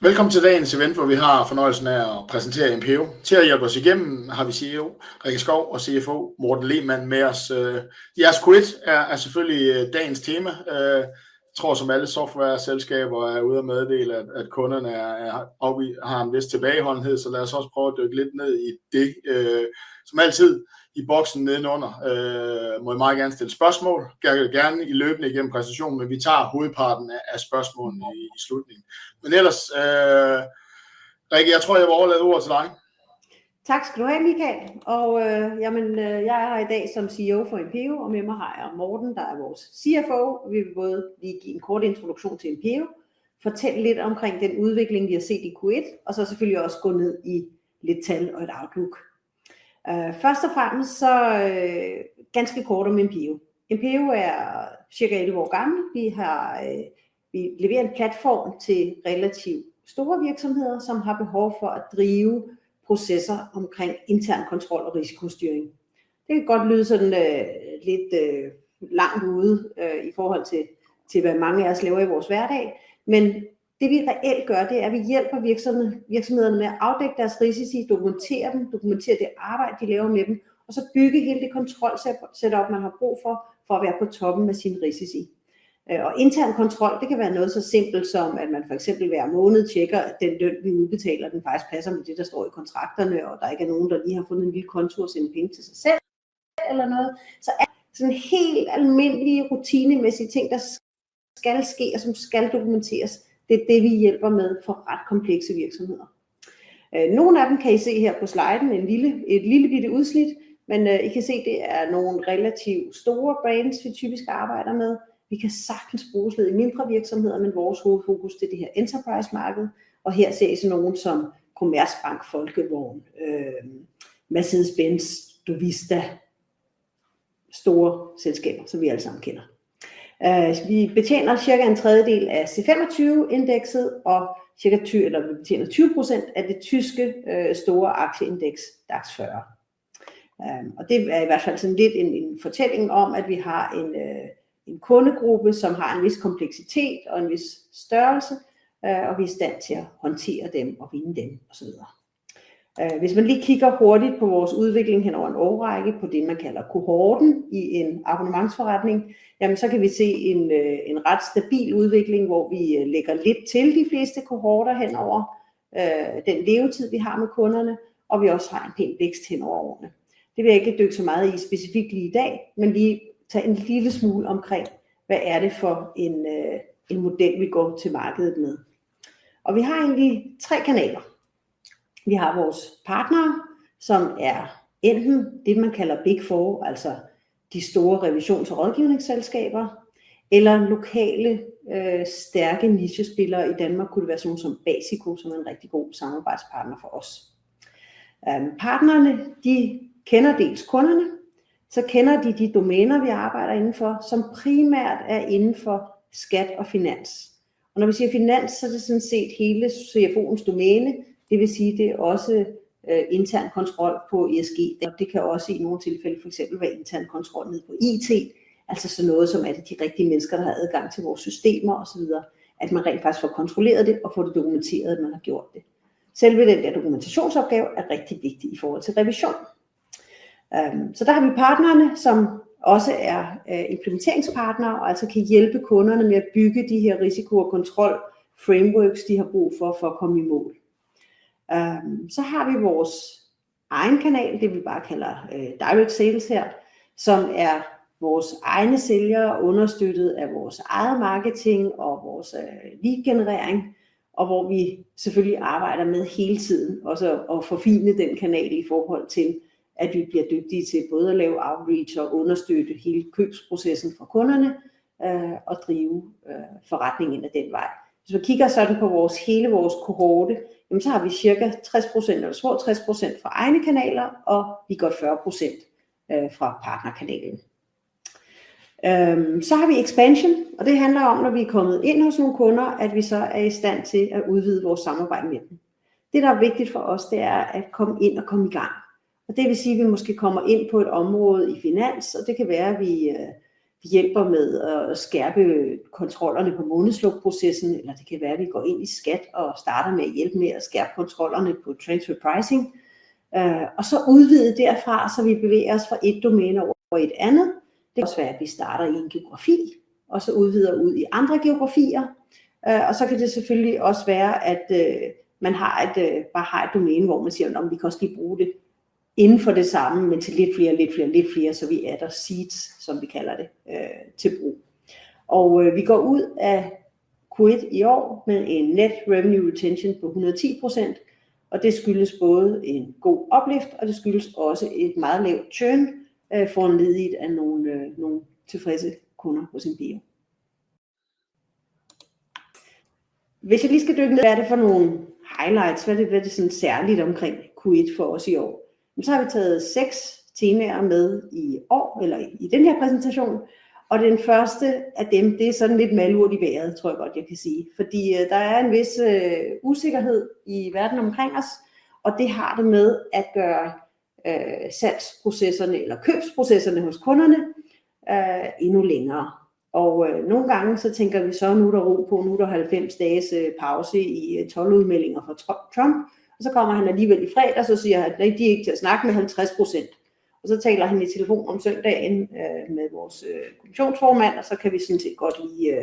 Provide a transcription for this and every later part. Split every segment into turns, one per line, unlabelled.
Velkommen til dagens event, hvor vi har fornøjelsen af at præsentere Impero. Til at hjælpe os igennem har vi CEO Rikke Skov og CFO Morten Lehmann med os. Jeres Q1 er selvfølgelig dagens tema. Jeg tror, som alle software-selskaber er ude at meddele, at kunderne har en vis tilbageholdenhed, så lad os også prøve at dykke lidt ned i det. Som altid i boksen nedenunder må I meget gerne stille spørgsmål. Gerne i løbende igennem præsentationen, men vi tager hovedparten af spørgsmålene i slutningen. Men ellers, Rikke, jeg tror, jeg vil overlade ordet til dig.
Tak skal du have, Michael. Og jeg er her i dag som CEO for Impero, og med mig har jeg Morten, der er vores CFO. Vi vil både lige give en kort introduktion til Impero, fortælle lidt omkring den udvikling, vi har set i Q1, og så selvfølgelig også gå ned i lidt tal og et outlook. Først og fremmest så ganske kort om Impero. Impero er cirka 11 år gammel. Vi leverer en platform til relativt store virksomheder, som har behov for at drive processer omkring intern kontrol og risikostyring. Det kan godt lyde sådan lidt langt ude i forhold til hvad mange af os laver i vores hverdag, men det vi reelt gør, det er, at vi hjælper virksomhederne med at afdække deres risici, dokumentere det arbejde, de laver med dem, og så bygge hele det kontrolsetup, man har brug for at være på toppen af sine risici. Og intern kontrol, det kan være noget så simpelt som, at man for eksempel hver måned tjekker, at den løn, vi udbetaler, den faktisk passer med det, der står i kontrakterne, og der ikke er nogen, der lige har fundet en lille konto og sendt penge til sig selv, eller noget. Så er sådan helt almindelige, rutinemæssige ting, der skal ske, og som skal dokumenteres. Det er det, vi hjælper med for ret komplekse virksomheder. Nogle af dem kan I se her på sliden, et lille bitte udsnit, men I kan se, det er nogle relativt store brands, vi typisk arbejder med. Vi kan sagtens bruges lidt i mindre virksomheder, men vores hovedfokus til det her enterprise-marked. Og her ser I sådan nogen som Commerzbank, Folkevogn, Mercedes-Benz, Dovista, store selskaber, som vi alle sammen kender. Vi betjener cirka en tredjedel af C25-indekset, og vi betjener 20% af det tyske store aktieindeks DAX 40. Og det er i hvert fald sådan lidt en fortælling om, at vi har en kundegruppe, som har en vis kompleksitet og en vis størrelse, og vi er i stand til at håndtere dem og vinde dem osv. Hvis man lige kigger hurtigt på vores udvikling hen over en årrække, på det man kalder kohorten i en abonnementsforretning, jamen så kan vi se en ret stabil udvikling, hvor vi lægger lidt til de fleste kohorter hen over den levetid, vi har med kunderne, og vi også har en pæn vækst hen over årene. Det vil jeg ikke dykke så meget i specifikt lige i dag, men lige tage en lille smule omkring, hvad er det for en model, vi går til markedet med. Og vi har egentlig 3 kanaler. Vi har vores partnere, som er enten det, man kalder Big Four, altså de store revisions- og rådgivningsselskaber, eller lokale, stærke nichespillere. I Danmark kunne det være sådan som Basico, som er en rigtig god samarbejdspartner for os. Partnerne, de kender dels kunderne, så kender de domæner, vi arbejder indenfor, som primært er inden for skat og finans. Og når vi siger finans, så er det sådan set hele CFO'ens domæne, det vil sige, det er også intern kontrol på ESG. Det kan også i nogle tilfælde for eksempel være intern kontrol ned på IT, altså sådan noget som er det de rigtige mennesker, der har adgang til vores systemer osv., at man rent faktisk får kontrolleret det og får det dokumenteret, at man har gjort det. Selve den der dokumentationsopgave er rigtig vigtig i forhold til revision. Så der har vi partnerne, som også er implementeringspartnere, og altså kan hjælpe kunderne med at bygge de her risiko- og kontrol frameworks, de har brug for at komme i mål. Så har vi vores egen kanal, det vi bare kalder direct sales her, som er vores egne sælgere, understøttet af vores eget marketing og vores lead-generering, og hvor vi selvfølgelig arbejder med hele tiden også at forfine den kanal i forhold til, at vi bliver dygtige til både at lave outreach og understøtte hele købsprocessen for kunderne og drive forretningen ind ad den vej. Hvis man kigger sådan på hele vores kohorte, jamen så har vi cirka 60% eller små 60% fra egne kanaler, og vi godt 40% fra partnerkanalen. Så har vi expansion, og det handler om, når vi er kommet ind hos nogle kunder, at vi så er i stand til at udvide vores samarbejde med dem. Det, der er vigtigt for os, det er at komme ind og komme i gang. Og det vil sige, at vi måske kommer ind på et område i finans, og det kan være, at Vi hjælper med at skærpe kontrollerne på månedslukprocessen, eller det kan være, at vi går ind i skat og starter med at hjælpe med at skærpe kontrollerne på transfer pricing. Og så udvide derfra, så vi bevæger os fra et domæne over et andet. Det kan også være, at vi starter i en geografi, og så udvider ud i andre geografier. Og så kan det selvfølgelig også være, at man bare har et domæne, hvor man siger, at vi kan også lige bruge det inden for det samme, men til lidt flere, så vi adder seeds, som vi kalder det, til brug. Og vi går ud af Q1 i år med en net revenue retention på 110%, og det skyldes både en god uplift, og det skyldes også et meget lavt churn, foranlediget af nogle tilfredse kunder hos Impero. Hvis jeg lige skal dykke ned, hvad er det for nogle highlights, hvad er det sådan særligt omkring Q1 for os i år? Så har vi taget 6 temaer med i år, eller i den her præsentation, og den første af dem, det er sådan lidt malurt i vejret, tror jeg godt, jeg kan sige. Fordi der er en vis usikkerhed i verden omkring os, og det har det med at gøre salgsprocesserne eller købsprocesserne hos kunderne endnu længere. Og nogle gange så tænker vi så, nu er der ro på, nu er der 90 dages pause i toldudmeldinger fra Trump, og så kommer han alligevel i fredag, så siger han, at de er ikke til at snakke med 50%. Og så taler han i telefon om søndagen med vores kommissionsformand, og så kan vi sådan set godt lige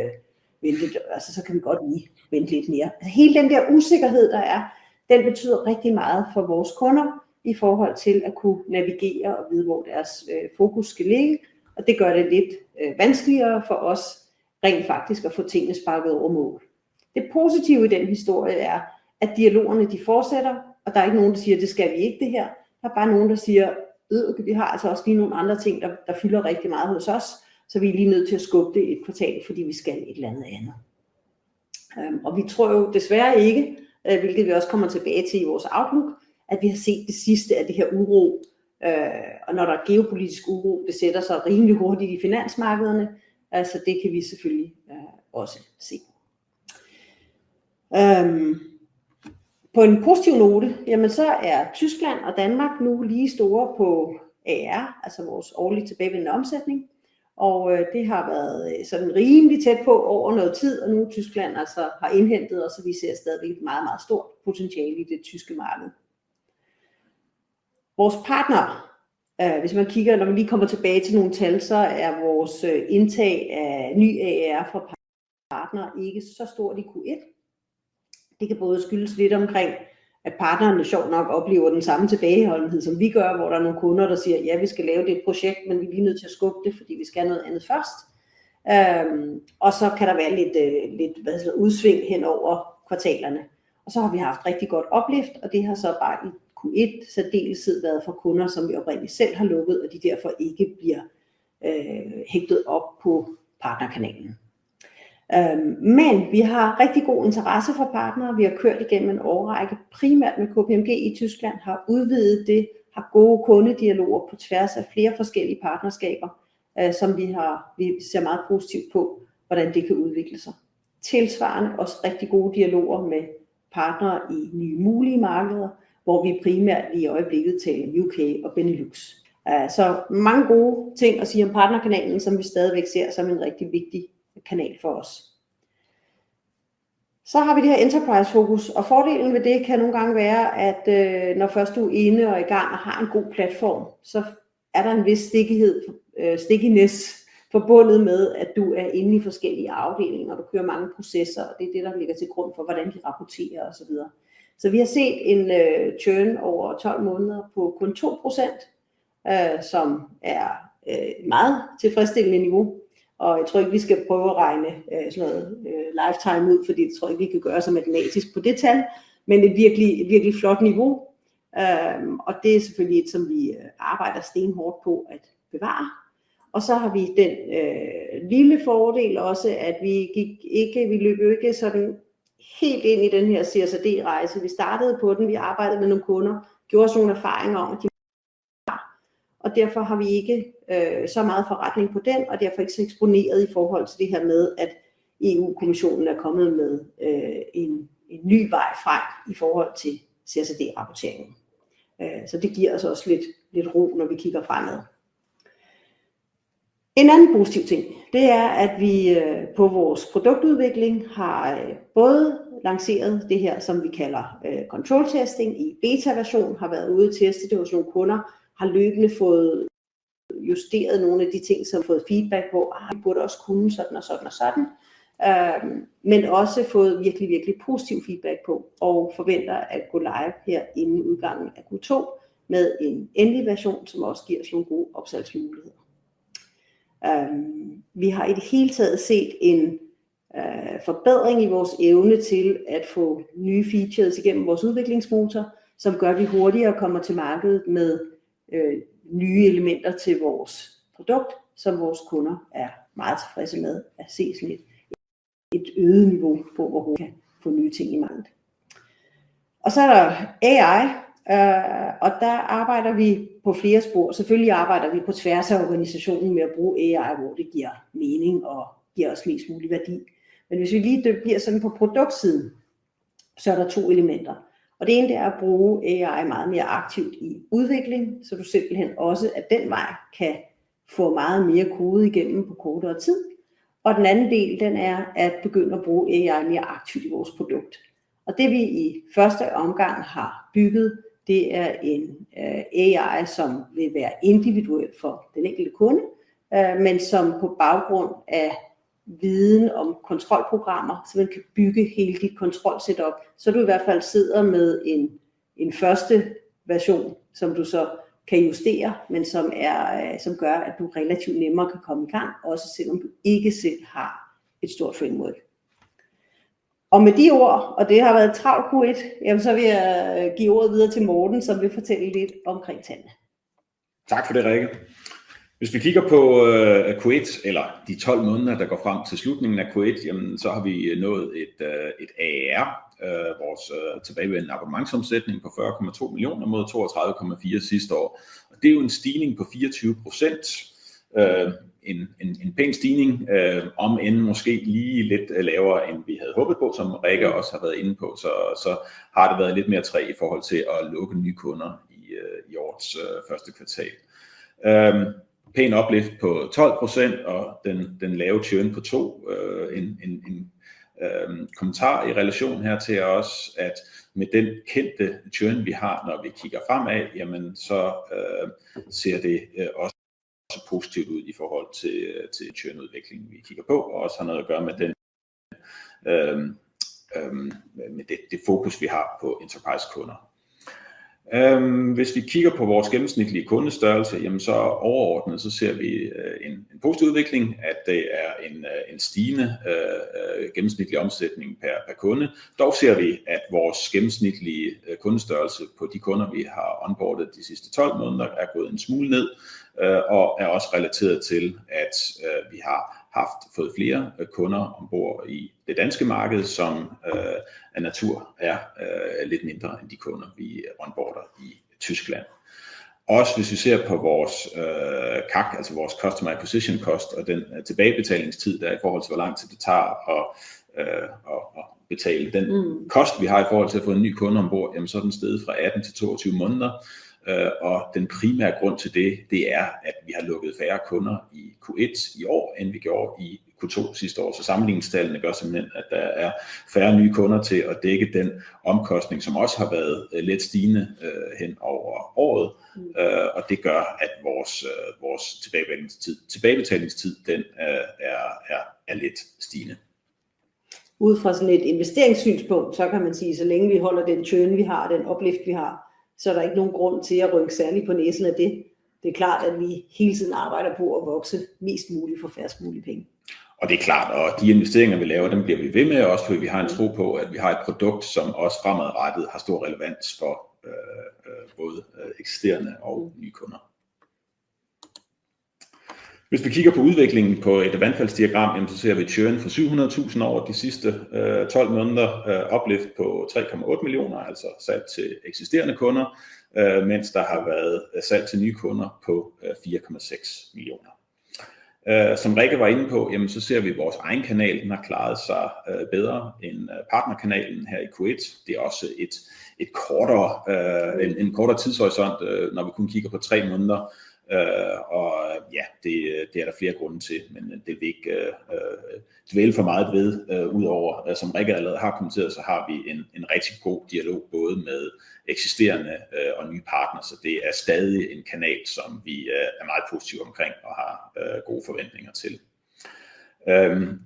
vente lidt mere. Altså, hele den der usikkerhed, der er, den betyder rigtig meget for vores kunder i forhold til at kunne navigere og vide, hvor deres fokus skal ligge. Og det gør det lidt vanskeligere for os rent faktisk at få tingene sparket over mål. Det positive i den historie er, at dialogerne de fortsætter, og der er ikke nogen, der siger, at det skal vi ikke det her. Der er bare nogen, der siger, vi har altså også lige nogle andre ting, der fylder rigtig meget hos os, så vi er lige nødt til at skubbe det et kvartal, fordi vi skal et eller andet. Og vi tror jo desværre ikke, hvilket vi også kommer tilbage til i vores outlook, at vi har set det sidste af det her uro. Og når der er geopolitisk uro, det sætter sig rimelig hurtigt i finansmarkederne, altså det kan vi selvfølgelig også se. På en positiv note, jamen så er Tyskland og Danmark nu lige store på AR, altså vores årligt tilbagevendende omsætning. Og det har været sådan rimelig tæt på over noget tid, og nu Tyskland altså har indhentet, og så vi ser stadigvæk et meget, meget stort potentiale i det tyske marked. Vores partnere, hvis man kigger, når vi lige kommer tilbage til nogle tal, så er vores indtag af ny AR fra partnere ikke så stort i Q1. Det kan både skyldes lidt omkring, at partnerne sjovt nok oplever den samme tilbageholdenhed, som vi gør, hvor der er nogle kunder, der siger, ja, vi skal lave det projekt, men vi er lige nødt til at skubbe det, fordi vi skal noget andet først. Og så kan der være lidt udsving hen over kvartalerne. Og så har vi haft rigtig godt uplift, og det har så bare i Q1 særdeleshed været for kunder, som vi oprindeligt selv har lukket, og de derfor ikke bliver hægtet op på partnerkanalen. Men vi har rigtig god interesse for partnere. Vi har kørt igennem en årrække, primært med KPMG i Tyskland, har udvidet det, har gode kundedialoger på tværs af flere forskellige partnerskaber, som vi ser meget positivt på, hvordan det kan udvikle sig. Tilsvarende også rigtig gode dialoger med partnere i nye mulige markeder, hvor vi primært i øjeblikket taler UK og Benelux. Så mange gode ting at sige om partnerkanalen, som vi stadigvæk ser som en rigtig vigtig kanal for os. Så har vi det her enterprise fokus, og fordelen ved det kan nogle gange være, at når først du er inde og i gang og har en god platform, så er der en vis stickiness forbundet med, at du er inde i forskellige afdelinger, og du kører mange processer, og det er det, der ligger til grund for, hvordan de rapporterer osv. Så vi har set en churn over 12 måneder på kun 2%, som er meget tilfredsstillende niveau. Og jeg tror ikke, vi skal prøve at regne sådan noget lifetime ud, fordi det tror jeg ikke, vi kan gøre så matematisk på det tal, men et virkelig flot niveau. Og det er selvfølgelig et, som vi arbejder stenhårdt på at bevare. Og så har vi den lille fordel også, at vi løb jo ikke sådan helt ind i den her CSRD-rejse. Vi startede på den, vi arbejdede med nogle kunder, gjorde os nogle erfaringer om, at de og derfor har vi ikke så meget forretning på den, og derfor ikke så eksponeret i forhold til det her med, at EU-kommissionen er kommet med en ny vej frem i forhold til CSRD-rapporteringen. Så det giver os også lidt ro, når vi kigger fremad. En anden positiv ting, det er, at vi på vores produktudvikling har både lanceret det her, som vi kalder control testing i beta-version, har været ude til at teste det hos nogle kunder, har løbende fået justeret nogle af de ting, som har fået feedback på, vi burde også kunne sådan og sådan og sådan, men også fået virkelig, virkelig positiv feedback på, og forventer at gå live her inden udgangen af Q2 med en endelig version, som også giver os nogle gode opsalgsmuligheder. Vi har i det hele taget set en forbedring i vores evne til at få nye features igennem vores udviklingsmotor, som gør, at vi hurtigere kommer til markedet med nye elementer til vores produkt, som vores kunder er meget tilfredse med at se sådan et øget niveau på, hvor hurtigt kan få nye ting i markedet. Og så er der AI, og der arbejder vi på flere spor. Selvfølgelig arbejder vi på tværs af organisationen med at bruge AI, hvor det giver mening og giver os mest mulig værdi. Men hvis vi lige bliver sådan på produktsiden, så er der 2 elementer. Og det ene det er at bruge AI meget mere aktivt i udvikling, så du simpelthen også af den vej kan få meget mere kode igennem på kortere tid. Og den anden del, den er at begynde at bruge AI mere aktivt i vores produkt. Og det vi i første omgang har bygget, det er en AI, som vil være individuel for den enkelte kunde, men som på baggrund af viden om kontrolprogrammer, så man kan bygge hele dit kontrolsetup, så du i hvert fald sidder med en første version, som du så kan justere, men som gør, at du relativt nemmere kan komme i gang, også selvom du ikke selv har et stort framework. Og med de ord, og det har været et travlt Q1, jamen så vil jeg give ordet videre til Morten, som vil fortælle lidt omkring tallene.
Tak for det, Rikke. Hvis vi kigger på Q1, eller de 12 måneder, der går frem til slutningen af Q1, jamen, så har vi nået et ARR, vores tilbagevendende abonnementsomsætning på 40,2 millioner mod 32,4 sidste år. Og det er jo en stigning på 24%. En pæn stigning, om end måske lige lidt lavere, end vi havde håbet på, som Rikke også har været inde på, så har det været lidt mere træ i forhold til at lukke nye kunder i årets første kvartal. Pæn uplift på 12%, og den lave churn på 2. En kommentar i relation her til os, at med den kendte churn, vi har, når vi kigger fremad, jamen så ser det også positivt ud i forhold til churnudviklingen, vi kigger på, og også har noget at gøre med med det fokus, vi har på enterprise-kunder. Hvis vi kigger på vores gennemsnitlige kundestørrelse, jamen så overordnet så ser vi en positiv udvikling, at det er en stigende gennemsnitlig omsætning per kunde. Dog ser vi, at vores gennemsnitlige kundestørrelse på de kunder, vi har onboardet de sidste 12 måneder, er gået en smule ned, og er også relateret til, at vi har fået flere kunder ombord i det danske marked, som af natur er lidt mindre end de kunder, vi onboarder i Tyskland. Også hvis vi ser på vores CAC, altså vores Customer Acquisition Cost, og den tilbagebetalingstid, der er i forhold til, hvor lang tid det tager at betale den kost, vi har i forhold til at få en ny kunde ombord, jamen så er den steget fra 18 til 22 måneder. Og den primære grund til det er, at vi har lukket færre kunder i Q1 i år, end vi gjorde i Q2 sidste år. Så sammenligningstallene gør simpelthen, at der er færre nye kunder til at dække den omkostning, som også har været lidt hen over året. Og det gør, at vores tilbagebetalingstid den er lidt stigende.
Ud fra sådan et investeringssynspunkt, så kan man sige, så længe vi holder den churn, vi har, den uplift, vi har, så er der ikke nogen grund til at rynke særligt på næsen af det. Det er klart, at vi hele tiden arbejder på at vokse mest muligt for færrest mulige penge.
Og det er klart, og de investeringer, vi laver, dem bliver vi ved med, også fordi vi har en tro på, at vi har et produkt, som også fremadrettet har stor relevans for både eksisterende og nye kunder. Hvis vi kigger på udviklingen på et vandfaldsdiagram, så ser vi churn for 700.000 over de sidste 12 måneder, uplift på 3,8 millioner, altså salg til eksisterende kunder, mens der har været salg til nye kunder på 4,6 millioner. Som Rikke var inde på, jamen så ser vi, at vores egen kanal den har klaret sig bedre end partnerkanalen her i Q1. Det er også en kortere tidshorisont, når vi kun kigger på 3 måneder. Og ja, det er der flere grunde til, men det vil ikke dvæle for meget ved. Udover, som Rikke allerede har kommenteret, så har vi en rigtig god dialog både med eksisterende og nye partnere, så det er stadig en kanal, som vi er meget positive omkring og har gode forventninger til.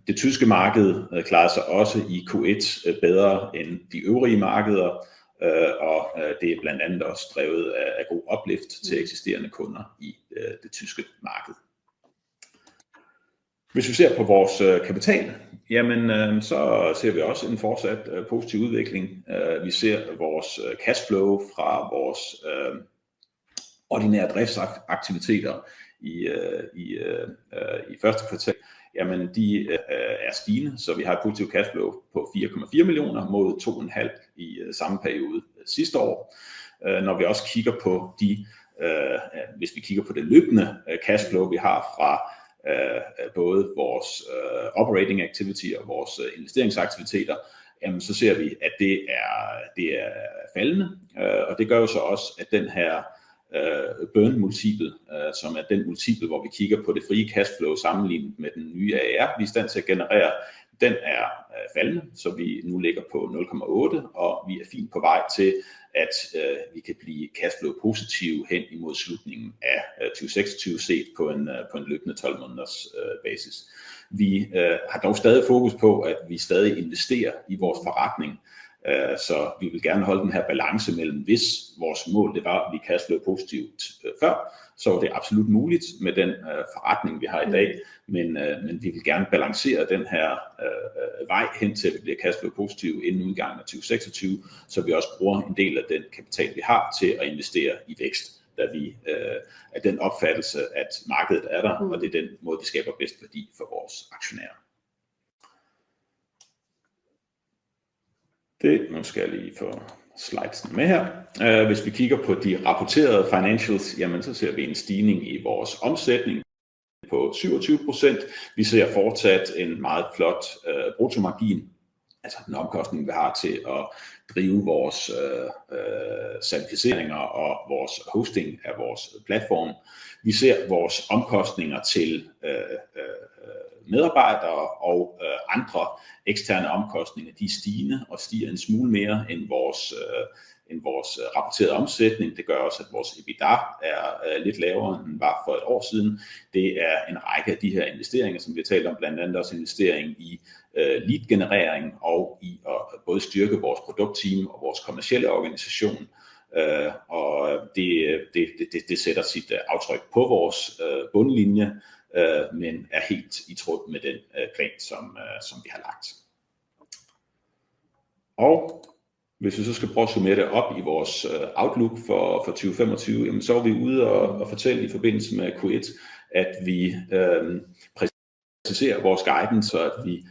Det tyske marked klarer sig også i Q1 bedre end de øvrige markeder, og det er blandt andet også drevet af god uplift til eksisterende kunder i det tyske marked. Hvis vi ser på vores kapital, jamen så ser vi også en fortsat positiv udvikling. Vi ser vores cashflow fra vores ordinære driftsaktiviteter i første kvartal. Jamen de er stigende, så vi har et positivt cashflow på 4,4 millioner mod 2,5 i samme periode sidste år. Når vi også kigger på hvis vi kigger på det løbende cashflow, vi har fra både vores operating activity og vores investeringsaktiviteter, jamen så ser vi, at det er faldende, og det gør jo så også, at den her burn multiple, som er den multiple, hvor vi kigger på det frie cashflow sammenlignet med den nye AR, vi er i stand til at generere, den er faldende, så vi nu ligger på 0,8, og vi er fint på vej til, at vi kan blive cashflow positive hen imod slutningen af 2026 set på en løbende 12 måneders basis. Vi har dog stadig fokus på, at vi stadig investerer i vores forretning, så vi vil gerne holde den her balance mellem, hvis vores mål det var at blive cashflow positivt før, så var det absolut muligt med den forretning vi har i dag, men vi vil gerne balancere den her vej hen til at vi bliver cashflow positive inden udgangen af 2026, så vi også bruger en del af den kapital vi har til at investere i vækst, da vi er den opfattelse at markedet er der, og det er den måde vi skaber bedst værdi for vores aktionærer. Nu skal jeg lige få slidesen med her. Hvis vi kigger på de rapporterede financials, jamen så ser vi en stigning i vores omsætning på 27%. Vi ser fortsat en meget flot bruttomargin, altså den omkostning vi har til at drive vores certificeringer og vores hosting af vores platform. Vi ser vores omkostninger til medarbejdere og andre eksterne omkostninger, de er stigende og stiger en smule mere end vores rapporterede omsætning. Det gør også, at vores EBITDA er lidt lavere, end den var for et år siden. Det er en række af de her investeringer, som vi har talt om, blandt andet også investering i lead-generering og i at både styrke vores produktteam og vores kommercielle organisation. Og det sætter sit aftryk på vores bundlinje, men er helt i tråd med den plan, som vi har lagt. Og hvis vi så skal prøve at summere det op i vores outlook for 2025, jamen så er vi ude og fortælle i forbindelse med Q1, at vi præciserer vores guidance, så at vi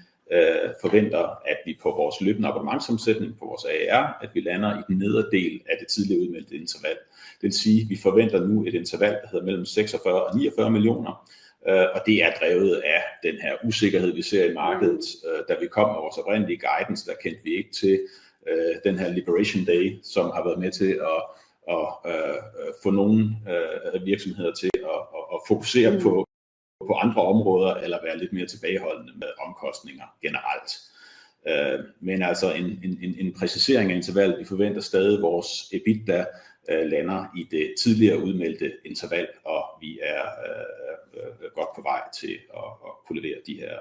forventer, at vi på vores løbende abonnementsomsætning på vores AR, at vi lander i den nedre del af det tidligere udmeldte interval. Det vil sige, at vi forventer nu et interval, der hedder mellem 46 og 49 millioner, og det er drevet af den her usikkerhed, vi ser i markedet. Da vi kom med vores oprindelige guidance, der kendte vi ikke til den her Liberation Day, som har været med til at få nogle virksomheder til at fokusere på andre områder, eller være lidt mere tilbageholdende med omkostninger generelt. Men altså en præcisering af intervallet. Vi forventer stadig, vores EBITDA lander i det tidligere udmeldte interval, og vi er godt på vej til at kunne levere de her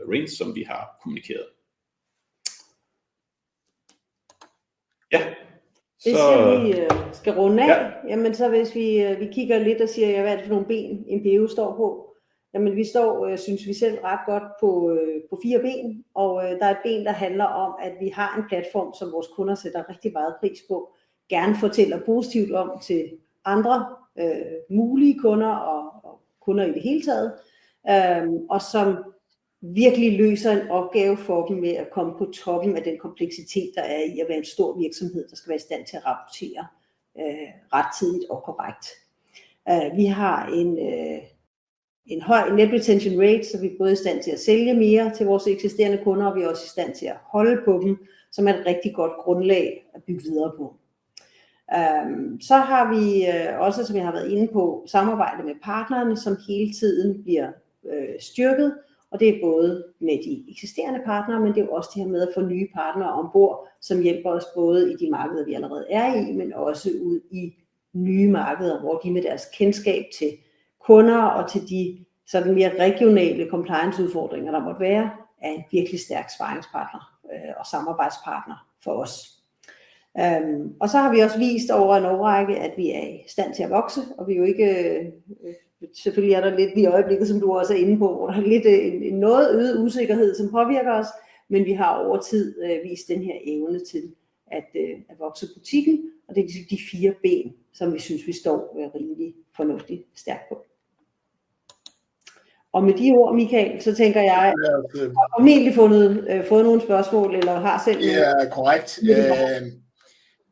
range, som vi har kommunikeret. Ja.
Hvis jeg lige skal runde af, jamen så hvis vi kigger lidt og siger, hvad er det for nogle ben Impero står på? Jamen vi står, synes vi selv, ret godt på 4 ben, og der er et ben, der handler om, at vi har en platform, som vores kunder sætter rigtig meget pris på, gerne fortæller positivt om til andre mulige kunder og kunder i det hele taget, og som virkelig løser en opgave for dem med at komme på toppen af den kompleksitet, der er i at være en stor virksomhed, der skal være i stand til at rapportere rettidigt og korrekt. Vi har en høj net retention rate, så vi er både i stand til at sælge mere til vores eksisterende kunder, og vi er også i stand til at holde på dem, som er et rigtig godt grundlag at bygge videre på. Så har vi også, som jeg har været inde på, samarbejde med partnerne, som hele tiden bliver styrket, og det er både med de eksisterende partnere, men det er jo også det her med at få nye partnere ombord, som hjælper os både i de markeder, vi allerede er i, men også ud i nye markeder, hvor de med deres kendskab til kunder og til de sådan mere regionale compliance-udfordringer, der måtte være, er en virkelig stærk sparringspartner og samarbejdspartner for os. Og så har vi også vist over en årrække, at vi er i stand til at vokse, og vi er jo ikke, selvfølgelig er der lidt i øjeblikket, som du også er inde på, hvor der er lidt en noget øget usikkerhed, som påvirker os, men vi har over tid vist den her evne til at vokse butikken, og det er de 4 ben, som vi synes, vi står rimelig fornuftigt stærkt på. Og med de ord, Michael, så tænker jeg, at jeg har formentlig fået nogle spørgsmål, eller har selv nogle.
Ja, korrekt.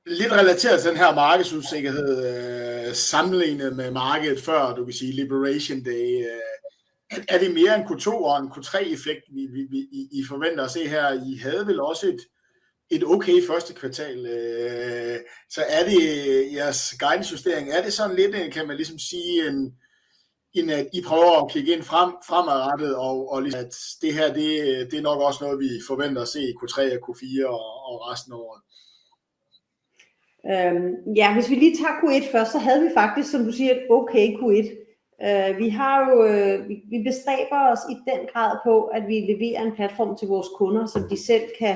Lidt relateret til den her markedsusikkerhed, sammenlignet med markedet før, du kan sige Liberation Day, er det mere en Q2 og en Q3-effekt, I forventer at se her? I havde vel også et okay første kvartal, så er det jeres guidance-justering, er det sådan lidt, kan man ligesom sige, at I prøver at kigge ind fremadrettet, og ligesom, at det her, det er nok også noget, vi forventer at se i Q3 og Q4 og resten af året?
Ja, hvis vi lige tager Q1 først, så havde vi faktisk, som du siger, et okay Q1. Vi har jo, vi bestræber os i den grad på, at vi leverer en platform til vores kunder, som de selv kan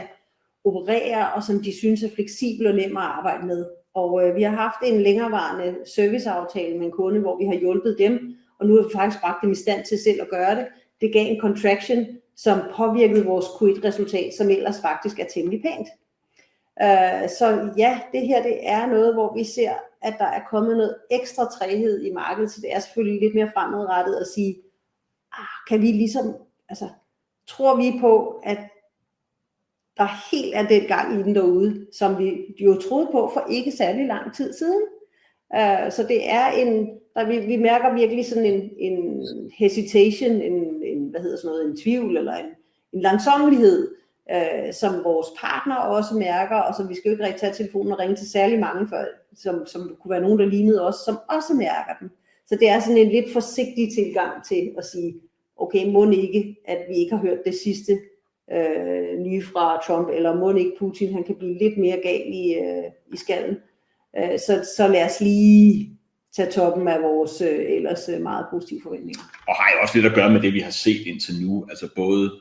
operere, og som de synes er fleksibel og nem at arbejde med. Og vi har haft en længerevarende serviceaftale med en kunde, hvor vi har hjulpet dem, og nu har vi faktisk bragt dem i stand til selv at gøre det. Det gav en contraction, som påvirkede vores Q1-resultat, som ellers faktisk er temmelig pænt. Så ja, det her det er noget, hvor vi ser, at der er kommet noget ekstra træghed i markedet, så det er selvfølgelig lidt mere fremadrettet at sige, kan vi ligesom, altså tror vi på, at der helt er den gang i den derude, som vi jo troede på for ikke særlig lang tid siden. Så det er vi mærker virkelig sådan en hesitation, en tvivl eller en langsommelighed, som vores partner også mærker, og som vi skal jo ikke rigtig tage telefonen og ringe til særlig mange, som kunne være nogen, der lignede os, som også mærker den. Så det er sådan en lidt forsigtig tilgang til at sige, okay, må ikke, at vi ikke har hørt det sidste nye fra Trump, eller må ikke Putin, han kan blive lidt mere gal i skallen. Så lad os lige tage toppen af vores ellers meget positive forventninger.
Og har jo også lidt at gøre med det, vi har set indtil nu, altså både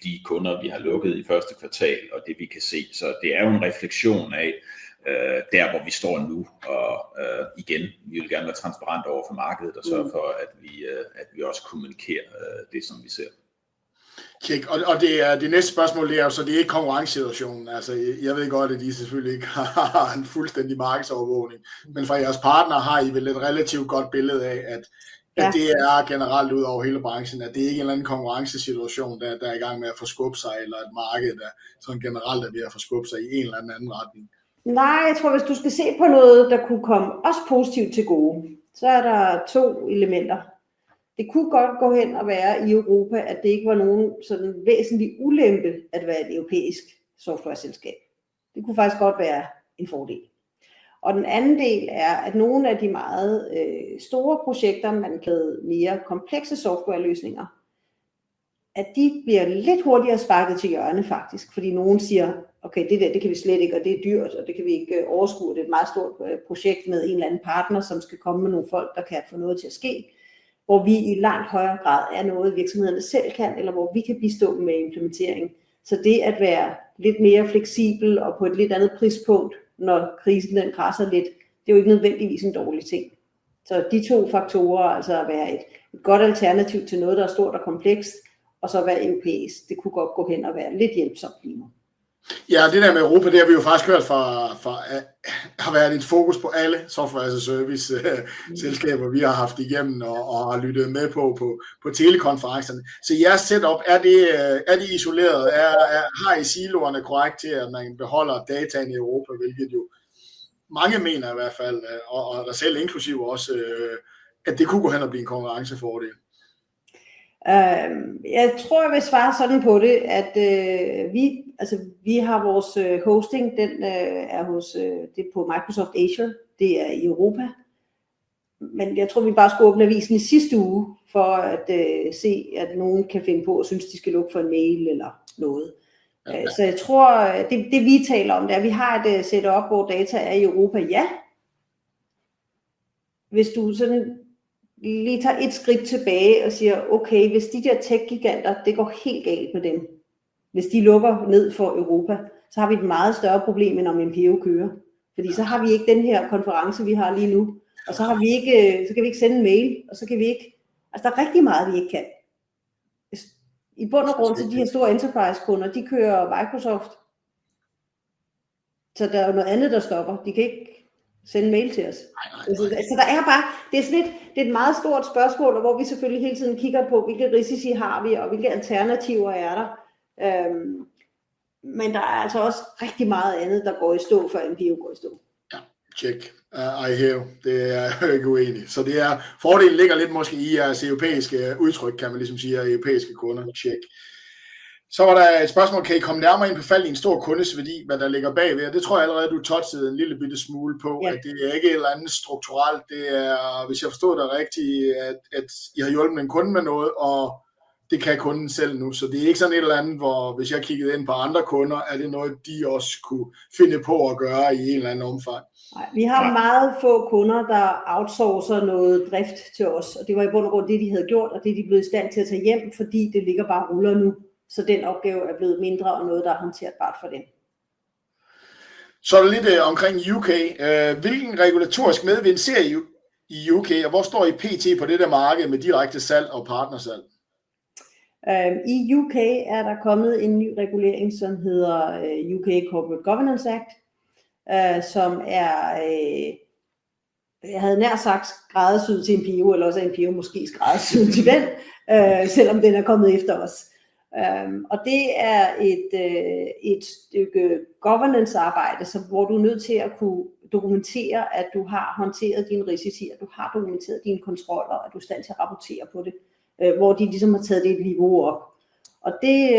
de kunder, vi har lukket i første kvartal, og det vi kan se. Så det er jo en refleksion af der, hvor vi står nu, og igen, vi vil gerne være transparent over for markedet, og sørge for, at vi også kommunikerer det, som vi ser.
Tjek. Og det næste spørgsmål, det er jo så, det er ikke konkurrencesituationen. Altså, jeg ved godt, at de selvfølgelig ikke har en fuldstændig markedsovervågning, men fra jeres partner har I vel et relativt godt billede af, at det er generelt ud over hele branchen, at det ikke er en eller anden konkurrencesituation, der er i gang med at forskubbe sig, eller et marked, der sådan generelt er ved at forskubbe sig i en eller anden retning.
Nej, jeg tror, hvis du skal se på noget, der kunne komme os positivt til gode, så er der 2 elementer. Det kunne godt gå hen og være i Europa, at det ikke var nogen sådan væsentlig ulempe at være et europæisk softwareselskab. Det kunne faktisk godt være en fordel. Og den anden del er, at nogle af de meget store projekter, man kalder mere komplekse softwareløsninger, at de bliver lidt hurtigere sparket til hjørne faktisk, fordi nogen siger, okay, det kan vi slet ikke, og det er dyrt, og det kan vi ikke overskue. Det er et meget stort projekt med en eller anden partner, som skal komme med nogle folk, der kan få noget til at ske, hvor vi i langt højere grad er noget, virksomhederne selv kan, eller hvor vi kan bistå med implementering. Så det at være lidt mere fleksibel og på et lidt andet prispunkt, når krisen den krasser lidt, det er jo ikke nødvendigvis en dårlig ting. Så de 2 faktorer, altså at være et godt alternativ til noget, der er stort og komplekst, og så være europæisk, det kunne godt gå hen og være lidt hjælpsomt lige nu.
Ja, det der med Europa, det har vi jo faktisk hørt har været et fokus på alle software as a service selskaber, vi har haft igennem og har lyttet med på telekonferencerne. Så jeres setup, er det isoleret? Har I siloerne korrekt til, at man beholder dataen i Europa, hvilket jo mange mener i hvert fald, og der selv inklusive også, at det kunne gå hen og blive en konkurrencefordel?
Jeg tror, jeg vil svare sådan på det, at vi har vores hosting, den er det er på Microsoft Azure, det er i Europa. Men jeg tror, vi bare skulle åbne avisen i sidste uge, for at se, at nogen kan finde på og synes, de skal lukke for en mail eller noget. Så jeg tror, det vi taler om, det er, at vi har et setup, hvor data er i Europa, ja. Hvis du sådan lige tager et skridt tilbage og siger, okay, hvis de der tech-giganter, det går helt galt med dem. Hvis de lukker ned for Europa, så har vi et meget større problem, end om MPO kører. Fordi så har vi ikke den her konference, vi har lige nu. Og så kan vi ikke sende en mail, og så kan vi ikke... Altså, der er rigtig meget, vi ikke kan. I bund og grund til de her store enterprise-kunder, de kører Microsoft. Så der er jo noget andet, der stopper. De kan ikke sende mail til os. Så der er bare... Det er et meget stort spørgsmål, hvor vi selvfølgelig hele tiden kigger på, hvilke risici har vi, og hvilke alternativer er der. Men der er altså også rigtig meget andet, der går i stå, før MPO går i stå.
Check. I hear. Det er jeg ikke uenig. Så det er, fordelen ligger lidt måske i jeres europæiske udtryk, kan man ligesom sige, af europæiske kunder. Check. Så var der et spørgsmål, kan I komme nærmere ind på fald i en stor kundes værdi, hvad der ligger bagved? Det tror jeg allerede, du touchede en lille bitte smule på, at det er ikke et eller andet strukturelt. Det er, hvis jeg forstod dig rigtigt, at I har hjulpet en kunde med noget, og det kan kunden selv nu. Så det er ikke sådan et eller andet, hvor hvis jeg kiggede ind på andre kunder, er det noget, de også kunne finde på at gøre i en eller anden omfang.
Nej, vi har meget få kunder, der outsourcer noget drift til os, og det var i bund og grund det, de havde gjort, og det er de blevet i stand til at tage hjem, fordi det ligger bare ruller nu. Så den opgave er blevet mindre, og noget, der er håndterbart for dem.
Så er der lidt omkring UK. Hvilken regulatorisk medvind ser I i UK, og hvor står I pt. På det der marked med direkte salg og partnersalg?
I UK er der kommet en ny regulering, som hedder UK Corporate Governance Act, som er, jeg havde nær sagt, skræddersyet til MPO, eller også er MPO måske skræddersyet til den, selvom den er kommet efter os. Og det er et stykke governance-arbejde, hvor du er nødt til at kunne dokumentere, at du har håndteret dine risici, at du har dokumenteret dine kontroller, og at du er i stand til at rapportere på det, hvor de ligesom har taget det et niveau op. Og det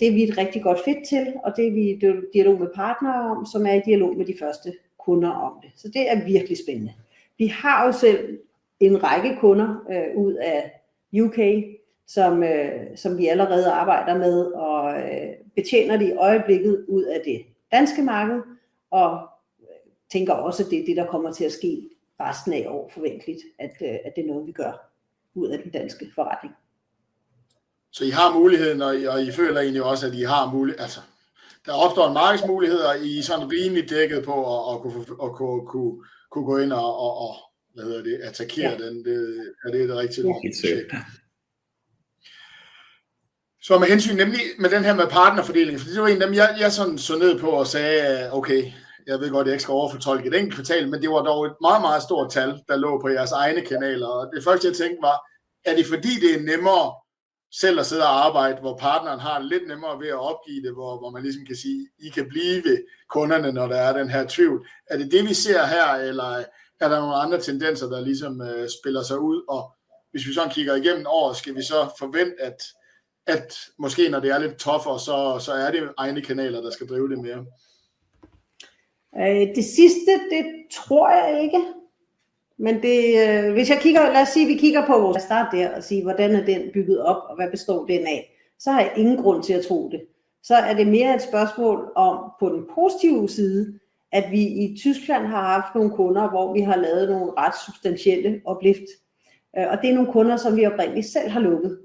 er vi et rigtig godt fit til, og det er vi i dialog med partnere om, som er i dialog med de første kunder om det. Så det er virkelig spændende. Vi har jo selv en række kunder ud af UK, som vi allerede arbejder med, og betjener det i øjeblikket ud af det danske marked, og tænker også, at det er det, der kommer til at ske resten af år forventeligt, at det er noget, vi gør ud af den danske forretning.
Så I har muligheden, og I føler egentlig også, at I har mulighed. Altså, der opstår en markedsmulighed, og I er sådan rimelig dækket på at kunne gå ind og attackere den. Det er det rigtige. Så med hensyn nemlig med den her med partnerfordeling, for det var en af dem, jeg sådan så ned på og sagde, okay, jeg ved godt, at jeg ikke skal overfortolke et enkelt kvartal, men det var dog et meget, meget stort tal, der lå på jeres egne kanaler. Og det første, jeg tænkte var, er det fordi, det er nemmere selv at sidde og arbejde, hvor partneren har lidt nemmere ved at opgive det, hvor man ligesom kan sige, I kan blive ved kunderne, når der er den her tvivl. Er det det, vi ser her, eller er der nogle andre tendenser, der ligesom spiller sig ud? Og hvis vi sådan kigger igennem året, skal vi så forvente, at måske når det er lidt tougher, så er det egne kanaler, der skal drive det mere?
Det sidste, det tror jeg ikke. Men hvis jeg kigger, lad os sige, vi kigger på vores start der og sige, hvordan er den bygget op, og hvad består den af, så har jeg ingen grund til at tro det. Så er det mere et spørgsmål om, på den positive side, at vi i Tyskland har haft nogle kunder, hvor vi har lavet nogle ret substantielle oplift. Og det er nogle kunder, som vi oprindeligt selv har lukket.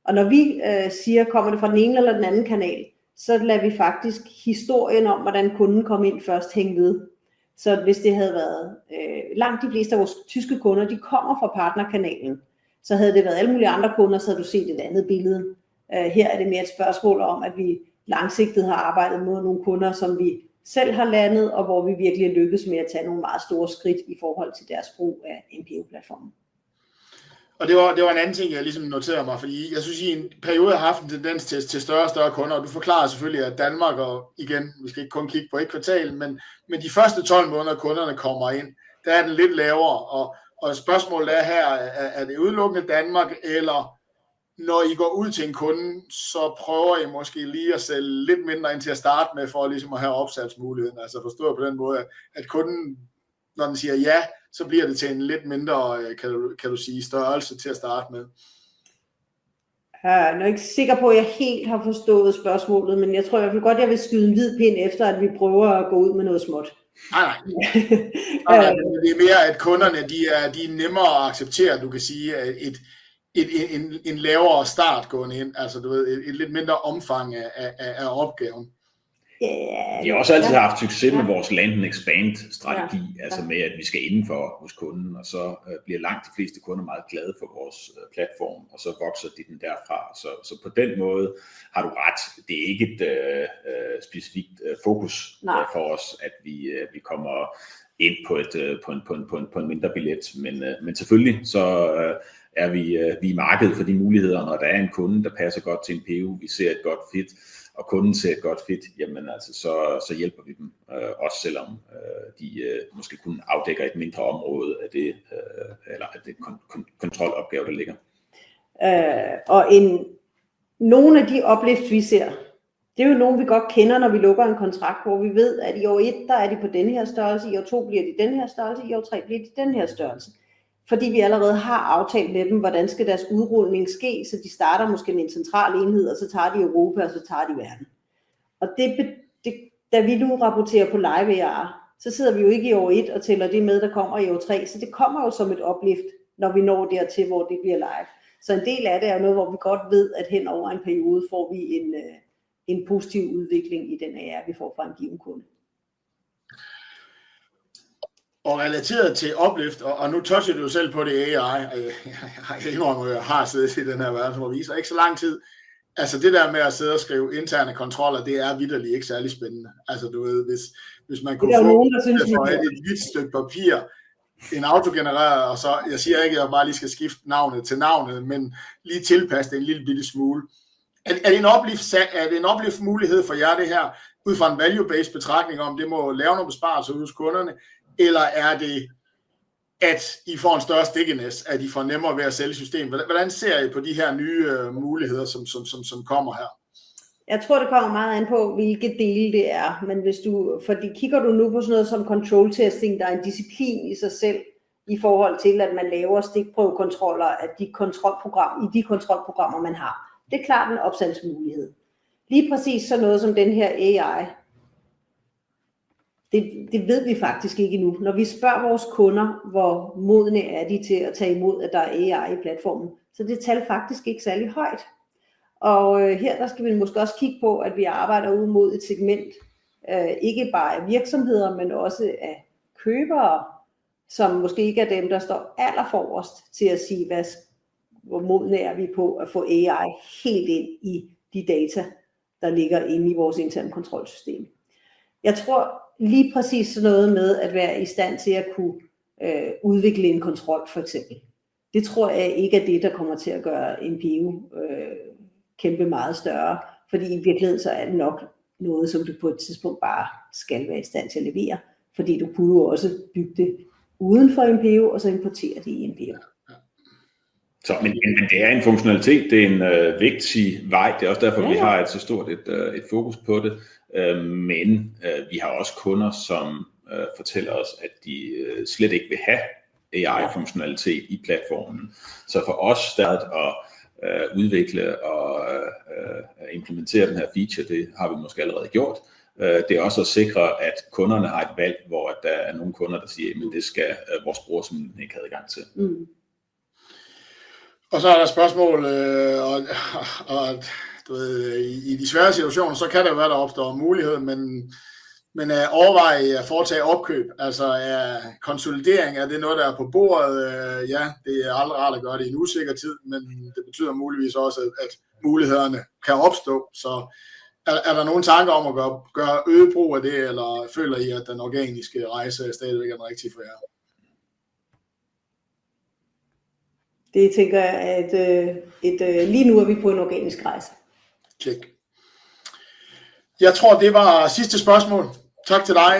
Og når vi siger, kommer det fra den ene eller den anden kanal, så lader vi faktisk historien om, hvordan kunden kom ind først hænge ved. Så hvis det havde været langt de fleste af vores tyske kunder, de kommer fra partnerkanalen, så havde det været alle mulige andre kunder, så havde du set et andet billede. Her er det mere et spørgsmål om, at vi langsigtet har arbejdet mod nogle kunder, som vi selv har landet, og hvor vi virkelig er lykkedes med at tage nogle meget store skridt i forhold til deres brug af MPO-platformen.
Og det var en anden ting, jeg ligesom noterede mig, fordi jeg synes, I en periode har haft en tendens til større og større kunder, og du forklarer selvfølgelig, at Danmark, og igen, vi skal ikke kun kigge på et kvartal, men de første 12 måneder, kunderne kommer ind, der er den lidt lavere, og spørgsmålet er her, er det udelukkende Danmark, eller når I går ud til en kunde, så prøver I måske lige at sælge lidt mindre ind til at starte med, for ligesom at have opsalgsmuligheden. Altså forstået på den måde, at kunden, når den siger ja, så bliver det til en lidt mindre, kan du sige, størrelse til at starte med.
Jeg er ikke sikker på, at jeg helt har forstået spørgsmålet, men jeg tror i hvert fald godt, jeg vil skyde en hvid pind efter, at vi prøver at gå ud med noget småt.
Nej. Det er mere, at kunderne de er nemmere at acceptere, du kan sige, en lavere start gående ind, altså du ved, et lidt mindre omfang af opgaven.
Vi har også altid haft succes med vores land and expand strategi, altså med at vi skal indenfor hos kunden, og så bliver langt de fleste kunder meget glade for vores platform, og så vokser de den derfra. Så på den måde har du ret. Det er ikke et specifikt fokus for os, at vi kommer ind på en mindre billet, men selvfølgelig så er vi i markedet for de muligheder, når der er en kunde, der passer godt til en PU, vi ser et godt fit, og kunden ser et godt fit, jamen altså, så hjælper vi dem, også selvom de måske kun afdækker et mindre område af det, eller af det kontrolopgave, der ligger.
Og nogle af de uplifts, vi ser, det er jo nogle, vi godt kender, når vi lukker en kontrakt, hvor vi ved, at i år 1, der er de på den her størrelse, i år 2 bliver de den her størrelse, i år 3 bliver de den her størrelse. Fordi vi allerede har aftalt med dem, hvordan skal deres udrulning ske, så de starter måske med en central enhed, og så tager de Europa, og så tager de verden. Og da vi nu rapporterer på live ARR, så sidder vi jo ikke i år 1 og tæller det med, der kommer i år 3, så det kommer jo som et uplift, når vi når dertil, hvor det bliver live. Så en del af det er noget, hvor vi godt ved, at hen over en periode får vi en positiv udvikling i den ARR, vi får fra en given kunde.
Og relateret til uplift, og nu toucher du jo selv på det AI, jeg indrømmer, at jeg har siddet i den her verden som viser ikke så lang tid. Altså det der med at sidde og skrive interne kontroller, det er vitterligt ikke særlig spændende. Altså du ved, hvis man kunne få nogen, et hvidt stykke papir, en autogenereret, og så, jeg siger ikke, at jeg bare lige skal skifte navnet til navnet, men lige tilpasse det en lille bitte smule. Er det en uplift mulighed for jer det her, ud fra en value-based betragtning om, det må lave nogle besparelser hos kunderne, eller er det, at I får en større stickiness, at I får nemmere ved at sælge systemet? Hvordan ser I på de her nye muligheder, som kommer her?
Jeg tror, det kommer meget an på, hvilke dele det er. Men fordi kigger du nu på sådan noget som control testing, der er en disciplin i sig selv, i forhold til, at man laver stikprøvekontroller af de kontrolprogrammer, man har. Det er klart en opsalgsmulighed. Lige præcis sådan noget som den her AI, det ved vi faktisk ikke endnu. Når vi spørger vores kunder, hvor modne er de til at tage imod, at der er AI i platformen, så det tal faktisk ikke særlig højt. Og her der skal vi måske også kigge på, at vi arbejder ud mod et segment, ikke bare af virksomheder, men også af købere, som måske ikke er dem, der står allerforrest til at sige, hvor modne er vi på at få AI helt ind i de data, der ligger inde i vores interne kontrolsystem. Jeg tror lige præcis sådan noget med at være i stand til at kunne udvikle en kontrol for eksempel. Det tror jeg ikke er det, der kommer til at gøre en PU kæmpe meget større, fordi i virkeligheden så er det nok noget, som du på et tidspunkt bare skal være i stand til at levere, fordi du kunne jo også bygge det uden for en PU, og så importere det i en PU.
Så, men det er en funktionalitet, det er en vigtig vej, det er også derfor, vi har et så stort et fokus på det, men vi har også kunder, som fortæller os, at de slet ikke vil have AI-funktionalitet i platformen. Så for os der at udvikle og implementere den her feature, det har vi måske allerede gjort. Det er også at sikre, at kunderne har et valg, hvor der er nogle kunder, der siger, at det skal vores brugere simpelthen ikke have adgang til.
Mm.
Og så er der spørgsmål, og du ved, i de svære situationer, så kan det jo være, der opstår mulighed, men overveje at foretage opkøb, altså konsolidering, er det noget, der er på bordet? Ja, det er aldrig rart at gøre det i en usikker tid, men det betyder muligvis også, at mulighederne kan opstå. Så er der nogle tanker om at gøre øget brug af det, eller føler I, at den organiske rejse stadigvæk er den rigtige for jer?
Det tænker jeg, at lige nu er vi på en organisk rejse.
Check. Jeg tror, det var sidste spørgsmål. Tak til dig,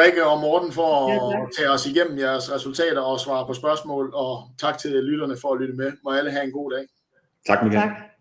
Rikke og Morten, for at tage os igennem jeres resultater og svare på spørgsmål. Og tak til lytterne for at lytte med. Må alle have en god dag.
Tak, Michael.
Tak.